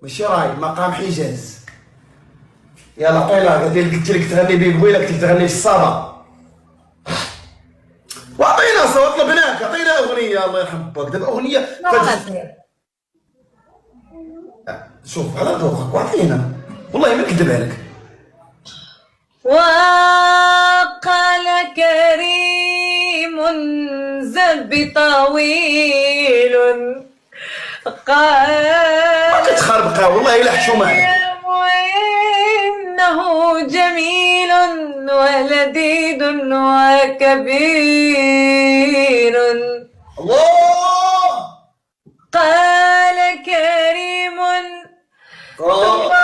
ماشي راي مقام حجاز. يلا قيلا هذه اللي قلت لك تغني بيه قبيله كنت تغني في الصبا. واعطينا صوت طلبناك اعطينا اغنيه الله يرحم باك دابا اغنيه شوف على ذوقك واعطينا والله ما نكذب عليك. وقال كريم زب طويل قال ما كتخربقها والله الا حشومه عليك. إنه جميل ولذيذ وكبير. الله قال كريم الله